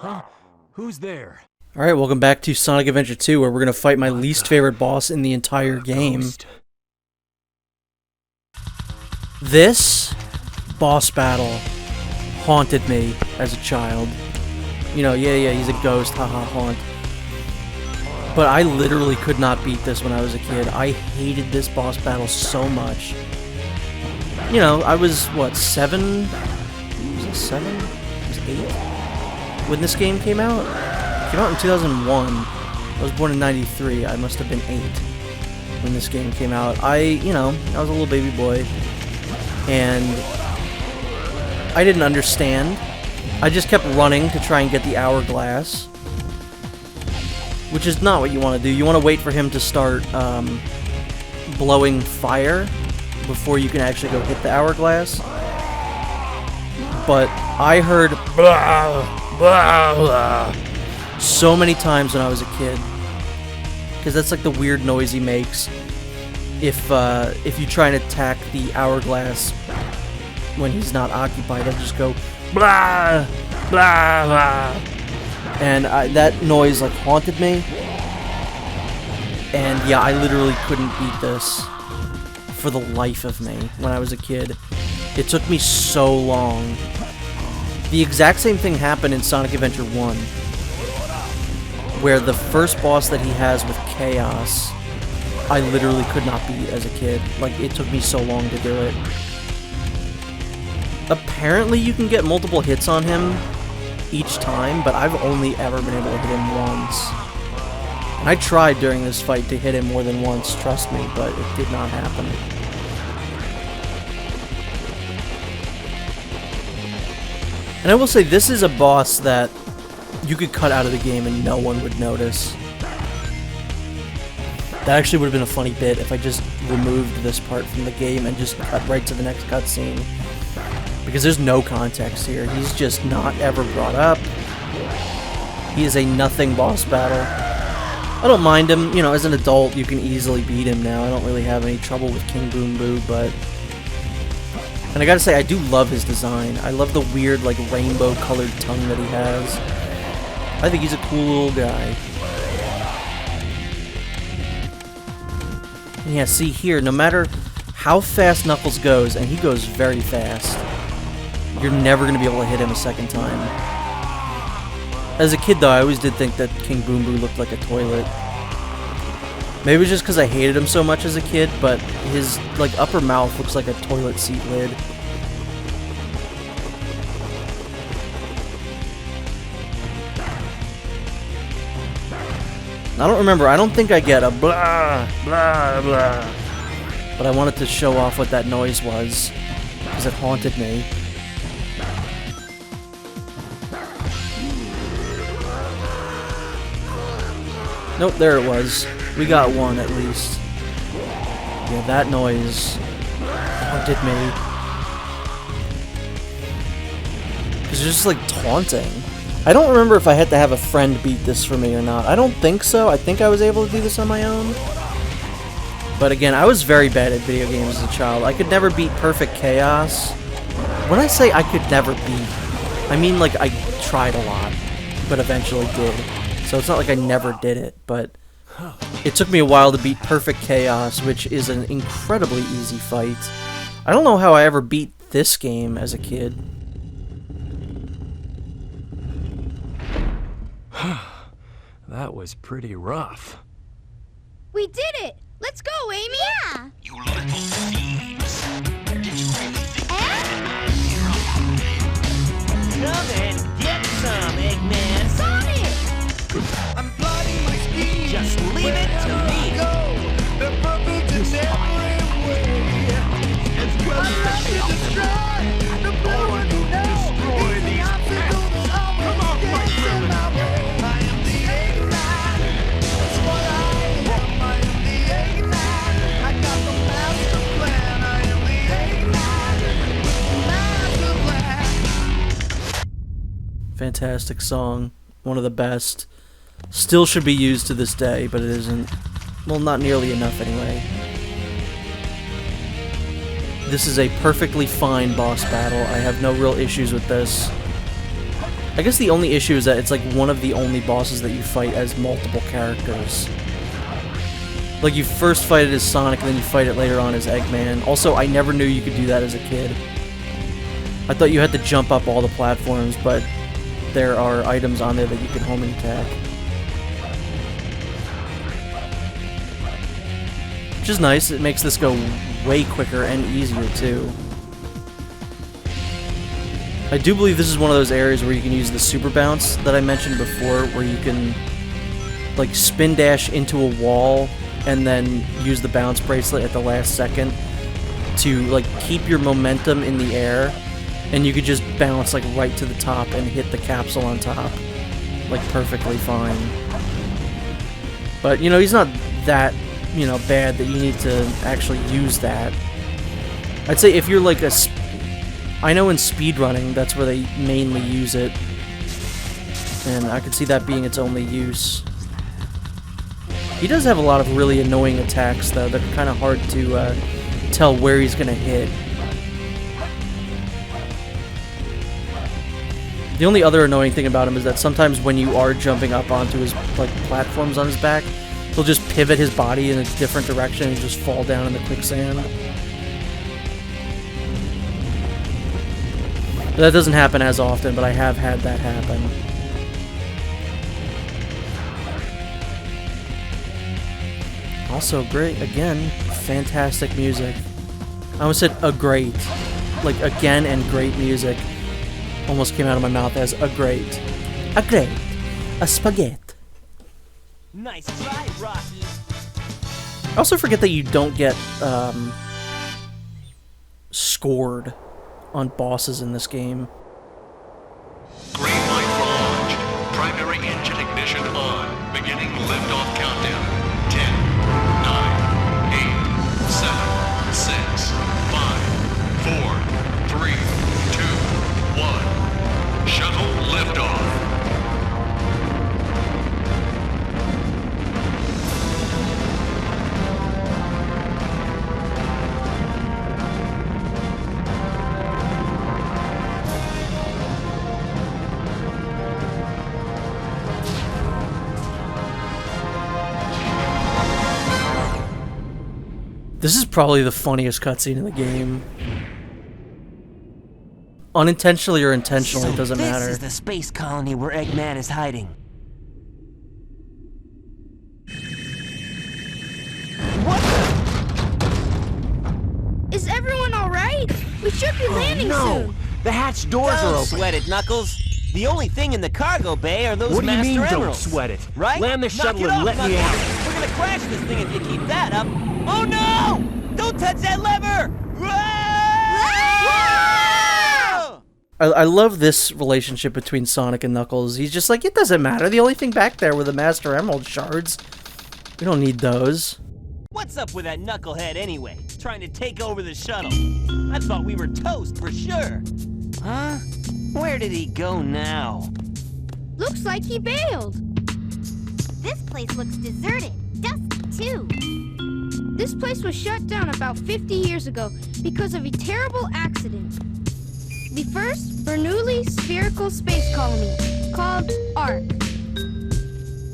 Huh? Who's there? Alright, welcome back to Sonic Adventure 2, where we're gonna fight my least favorite boss in the entire game. This boss battle haunted me as a child. You know, yeah, he's a ghost, haha, haunt. But I literally could not beat this when I was a kid. I hated this boss battle so much. You know, I was, what, 7? Was it 7? I was 8? When this game came out? It came out in 2001. I was born in 93. I must have been 8 when this game came out. I was a little baby boy. And I didn't understand. I just kept running to try and get the hourglass. Which is not what you want to do. You want to wait for him to start blowing fire before you can actually go hit the hourglass. But I heard blah, blah, blah so many times when I was a kid. Because that's like the weird noise he makes if you try and attack the hourglass when he's not occupied. He'll just go blah, blah, blah. And that noise like haunted me. And yeah, I literally couldn't beat this for the life of me when I was a kid. It took me so long. The exact same thing happened in Sonic Adventure 1, where the first boss that he has with Chaos, I literally could not beat as a kid. Like, it took me so long to do it. Apparently you can get multiple hits on him each time, but I've only ever been able to hit him once. And I tried during this fight to hit him more than once, trust me, but it did not happen. And I will say, this is a boss that you could cut out of the game and no one would notice. That actually would have been a funny bit if I just removed this part from the game and just cut right to the next cutscene. Because there's no context here. He's just not ever brought up. He is a nothing boss battle. I don't mind him. You know, as an adult, you can easily beat him now. I don't really have any trouble with King Boom Boo, but... And I gotta say, I do love his design. I love the weird, like, rainbow-colored tongue that he has. I think he's a cool little guy. And yeah, see here, no matter how fast Knuckles goes, and he goes very fast, you're never going to be able to hit him a second time. As a kid, though, I always did think that King Boom Boo looked like a toilet. Maybe it was just because I hated him so much as a kid, but his, like, upper mouth looks like a toilet seat lid. I don't remember. I don't think I get a blah, blah, blah. But I wanted to show off what that noise was, because it haunted me. Nope, there it was. We got one, at least. Yeah, that noise haunted me. It's just, like, taunting. I don't remember if I had to have a friend beat this for me or not. I don't think so. I think I was able to do this on my own. But again, I was very bad at video games as a child. I could never beat Perfect Chaos. When I say I could never beat, I mean, like, I tried a lot, but eventually did. So it's not like I never did it, but it took me a while to beat Perfect Chaos, which is an incredibly easy fight. I don't know how I ever beat this game as a kid. That was pretty rough. We did it! Let's go, Amy! Yeah! You little thieves! Did you really think Come and get some, Eggman! Sonic! I'm plotting my scheme. Just leave it to me! The perfect in every way. It's well to destroy the blue and destroy these obstacles. Come on, my friend! I am the Eggman. That's what I am. I am the Eggman. I got the master plan. I am the Eggman. Master plan. Fantastic song. One of the best. Still should be used to this day, but it isn't. Well, not nearly enough anyway. This is a perfectly fine boss battle. I have no real issues with this. I guess the only issue is that it's like one of the only bosses that you fight as multiple characters. Like, you first fight it as Sonic, and then you fight it later on as Eggman. Also, I never knew you could do that as a kid. I thought you had to jump up all the platforms, but there are items on there that you can home and attack. Which is nice. It makes this go way quicker and easier, too. I do believe this is one of those areas where you can use the super bounce that I mentioned before, where you can, like, spin dash into a wall and then use the bounce bracelet at the last second to, like, keep your momentum in the air, and you could just bounce, like, right to the top and hit the capsule on top, like, perfectly fine. But, you know, he's not that, you know, bad that you need to actually use that. I'd say if you're, like, I know in speedrunning, that's where they mainly use it, and I could see that being its only use. He does have a lot of really annoying attacks, though. They're kind of hard to tell where he's going to hit. The only other annoying thing about him is that sometimes when you are jumping up onto his, like, platforms on his back, he'll just pivot his body in a different direction and just fall down in the quicksand. That doesn't happen as often, but I have had that happen. Also great, again, fantastic music. I almost said a great. Like, again and great music. Almost came out of my mouth as a great. A great. A spaghetti. Nice try, Rocky. I also forget that you don't get, scored on bosses in this game. Green light for launch. Primary engine ignition on. Beginning liftoff countdown. 10, 9, 8, 7, 6, 5, 4, 3, 2, 1. Shuttle liftoff. This is probably the funniest cutscene in the game. Unintentionally or intentionally, it doesn't matter. This is the space colony where Eggman is hiding. What the? Is everyone all right? We should be landing soon. The hatch doors are open. Don't sweat it, Knuckles. The only thing in the cargo bay are those What do you master mean, don't emeralds. sweat it? Right? Land the Knock shuttle it and off, let me Knuckles. out. We're gonna crash this thing if you keep that up. Oh no! Don't touch that lever! I love this relationship between Sonic and Knuckles. He's just like, it doesn't matter. The only thing back there were the Master Emerald shards. We don't need those. What's up with that knucklehead anyway? Trying to take over the shuttle. I thought we were toast for sure. Huh? Where did he go now? Looks like he bailed. This place looks deserted. Dusty, too. This place was shut down about 50 years ago because of a terrible accident. The first Bernoulli spherical space colony, called ARC.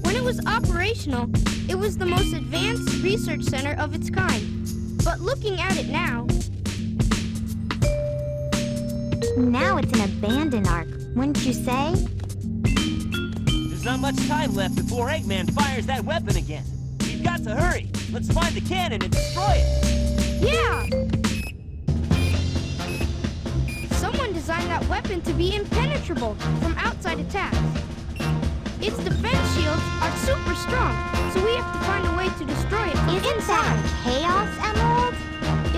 When it was operational, it was the most advanced research center of its kind. But looking at it now... Now it's an abandoned Ark, wouldn't you say? There's not much time left before Eggman fires that weapon again. We've got to hurry. Let's find the cannon and destroy it. Yeah! Someone designed that weapon to be impenetrable from outside attacks. Its defense shields are super strong, so we have to find a way to destroy it from Isn't inside. that a Chaos Emerald?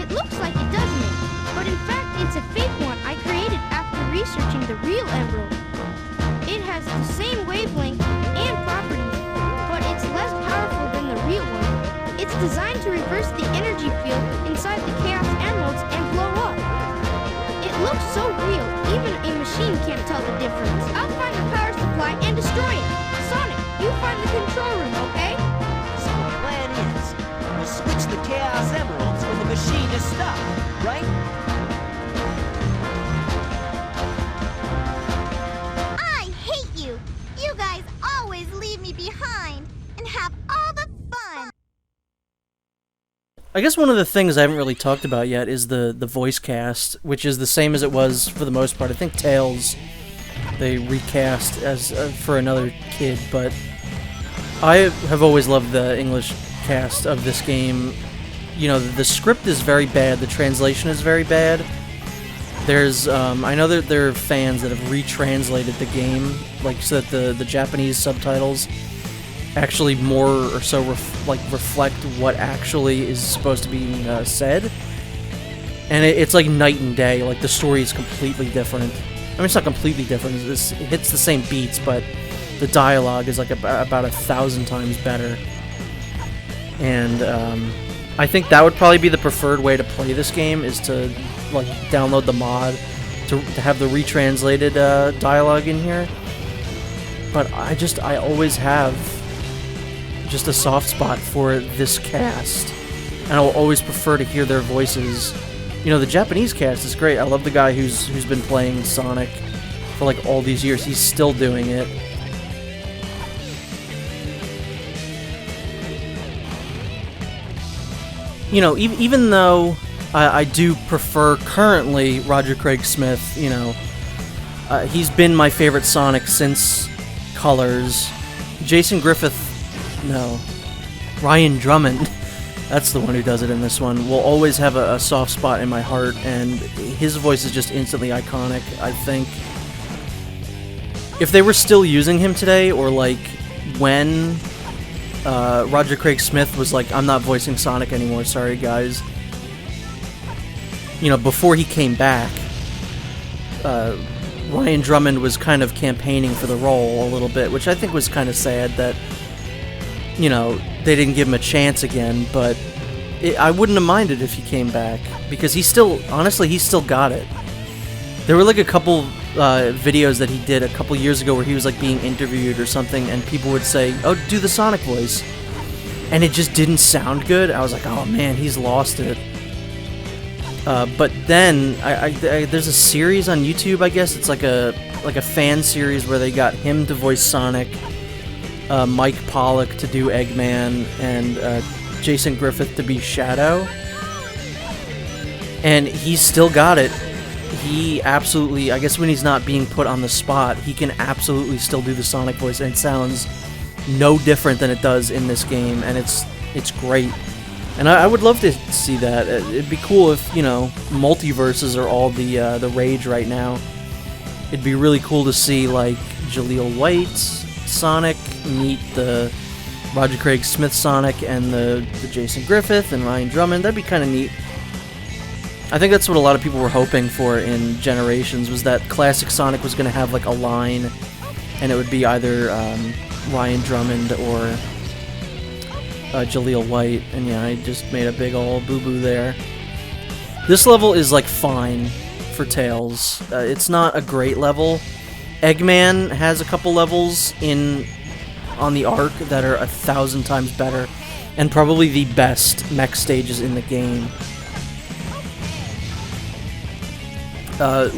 It looks like it, doesn't it? But in fact, it's a fake one I created after researching the real emerald. It has the same wavelength and properties, but it's less powerful than the real one. It's designed to reverse the energy field inside the Chaos Emeralds and blow up. It looks so real, even a machine can't tell the difference. I'll find the power supply and destroy it. Sonic, you find the control room, okay? So the plan is, we'll switch the Chaos Emeralds when the machine is stopped, right? I I guess one of the things I haven't really talked about yet is the voice cast, which is the same as it was for the most part. I think Tails, they recast as for another kid, but I have always loved the English cast of this game. You know, the script is very bad, the translation is very bad. There's, I know that there are fans that have retranslated the game, like, so that the Japanese subtitles actually more or so reflect what actually is supposed to be said. And it's like night and day, like the story is completely different. I mean, it's not completely different, it hits the same beats, but the dialogue is like about 1,000 times better. And I think that would probably be the preferred way to play this game, is to like download the mod to have the retranslated dialogue in here. But I always have just a soft spot for this cast, and I'll always prefer to hear their voices. You know, the Japanese cast is great. I love the guy who's been playing Sonic for like all these years. He's still doing it. You know, even though I do prefer currently Roger Craig Smith, you know, he's been my favorite Sonic since Colors. Jason Griffith, no, Ryan Drummond, that's the one who does it in this one, will always have a soft spot in my heart, and his voice is just instantly iconic. I think if they were still using him today, or like when Roger Craig Smith was like, I'm not voicing Sonic anymore, sorry guys. You know, before he came back, Ryan Drummond was kind of campaigning for the role a little bit, which I think was kind of sad that, you know, they didn't give him a chance again, but I wouldn't have minded if he came back, because he still, honestly, he still got it. There were like a couple videos that he did a couple years ago where he was like being interviewed or something, and people would say, oh, do the Sonic voice, and it just didn't sound good. I was like, oh man, he's lost it. But then there's a series on YouTube, I guess it's like a fan series where they got him to voice Sonic, Mike Pollock to do Eggman, and Jason Griffith to be Shadow, and he's still got it. He absolutely, I guess when he's not being put on the spot, he can absolutely still do the Sonic voice, and it sounds no different than it does in this game, and it's great. And I would love to see that. It'd be cool if, you know, multiverses are all the rage right now. It'd be really cool to see, like, Jaleel White's Sonic meet the Roger Craig Smith Sonic and the Jason Griffith and Ryan Drummond. That'd be kind of neat. I think that's what a lot of people were hoping for in Generations, was that classic Sonic was going to have, like, a line, and it would be either Ryan Drummond or Jaleel White, and yeah, I just made a big ol' boo-boo there. This level is, like, fine for Tails. It's not a great level. Eggman has a couple levels on the Ark that are 1,000 times better, and probably the best mech stages in the game.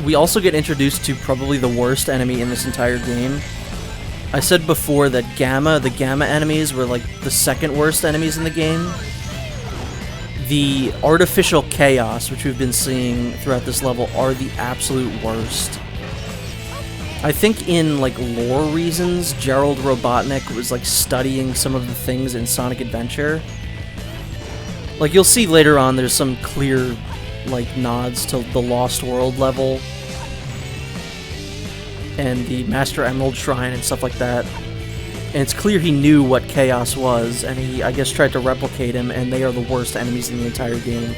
We also get introduced to probably the worst enemy in this entire game. I said before that the Gamma enemies were like the second worst enemies in the game. The artificial chaos, which we've been seeing throughout this level, are the absolute worst. I think in, like, lore reasons, Gerald Robotnik was, like, studying some of the things in Sonic Adventure. Like, you'll see later on there's some clear, like, nods to the Lost World level and the Master Emerald Shrine and stuff like that. And it's clear he knew what Chaos was, and he, I guess, tried to replicate him, and they are the worst enemies in the entire game.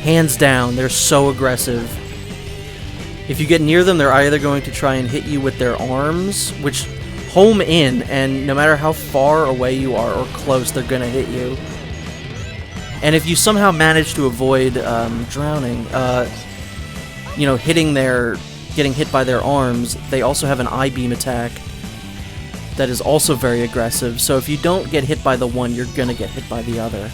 Hands down, they're so aggressive. If you get near them, they're either going to try and hit you with their arms, which home in, and no matter how far away you are or close, they're gonna hit you. And if you somehow manage to avoid drowning, you know, getting hit by their arms, they also have an I-beam attack that is also very aggressive, so if you don't get hit by the one, you're gonna get hit by the other.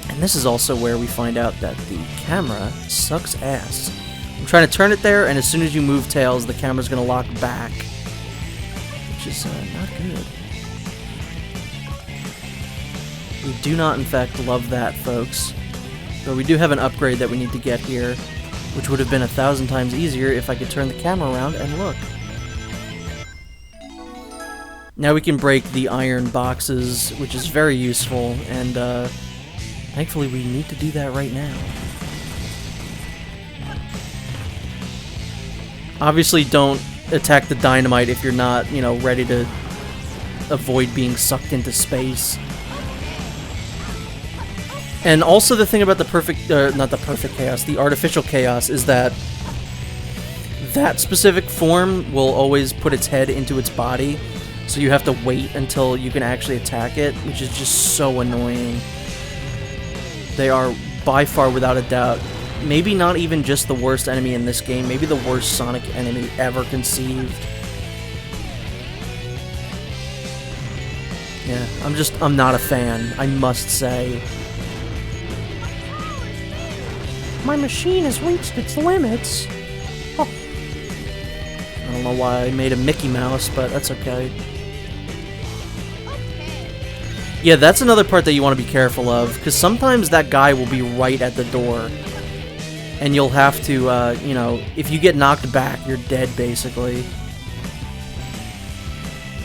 And this is also where we find out that the camera sucks ass. I'm trying to turn it there, and as soon as you move Tails, the camera's gonna lock back, which is not good. We do not, in fact, love that, folks. But we do have an upgrade that we need to get here, which would have been 1,000 times easier if I could turn the camera around and look. Now we can break the iron boxes, which is very useful, and thankfully we need to do that right now. Obviously don't attack the dynamite if you're not, you know, ready to avoid being sucked into space. And also the thing about the perfect, not the perfect chaos, the artificial chaos, is that that specific form will always put its head into its body, so you have to wait until you can actually attack it, which is just so annoying. They are, by far, without a doubt, maybe not even just the worst enemy in this game, maybe the worst Sonic enemy ever conceived. Yeah, I'm not a fan, I must say. My machine has reached its limits. Oh. I don't know why I made a Mickey Mouse, but that's okay. Yeah, that's another part that you want to be careful of, because sometimes that guy will be right at the door. And you'll have to, you know, if you get knocked back, you're dead, basically.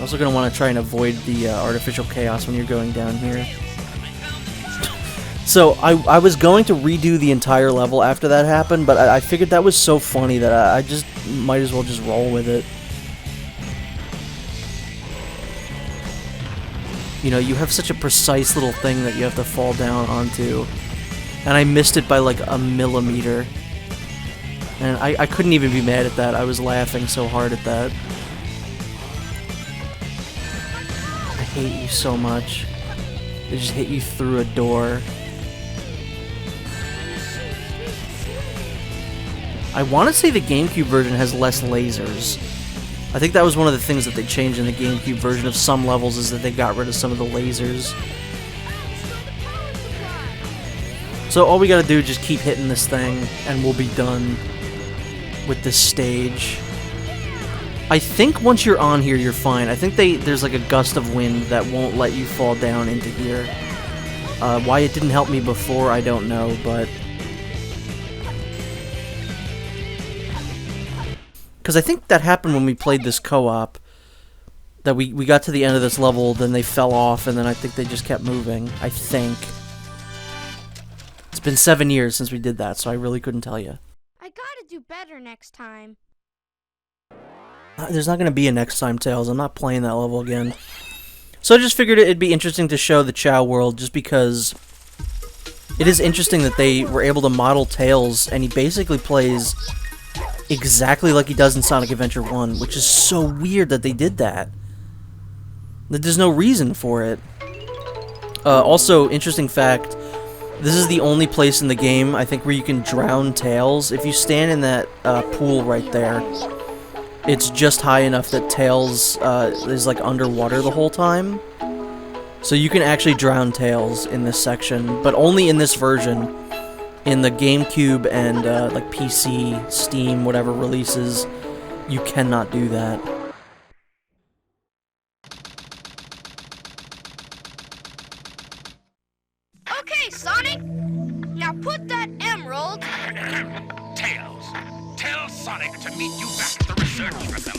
Also going to want to try and avoid the artificial chaos when you're going down here. So, I was going to redo the entire level after that happened, but I figured that was so funny that I just might as well just roll with it. You know, you have such a precise little thing that you have to fall down onto. And I missed it by like a millimeter. And I couldn't even be mad at that. I was laughing so hard at that. I hate you so much. They just hit you through a door. I want to say the GameCube version has less lasers. I think that was one of the things that they changed in the GameCube version of some levels, is that they got rid of some of the lasers. So all we gotta do is just keep hitting this thing, and we'll be done with this stage. I think once you're on here, you're fine. I think there's like a gust of wind that won't let you fall down into here. Why it didn't help me before, I don't know, but... Because I think that happened when we played this co-op. That we got to the end of this level, then they fell off, and then I think they just kept moving. I think. It's been 7 years since we did that, so I really couldn't tell you. I gotta do better next time. There's not going to be a next time, Tails. I'm not playing that level again. So I just figured it'd be interesting to show the Chao world, just because it is interesting that they were able to model Tails, and he basically plays exactly like he does in Sonic Adventure 1, which is so weird that they did that. There's no reason for it. Also, interesting fact, this is the only place in the game, I think, where you can drown Tails. If you stand in that pool right there, it's just high enough that Tails is like underwater the whole time. So you can actually drown Tails in this section, but only in this version. In the GameCube and like PC, Steam, whatever releases, you cannot do that. Okay, Sonic! Now put that emerald... Tails, tell Sonic to meet you back at the research facility.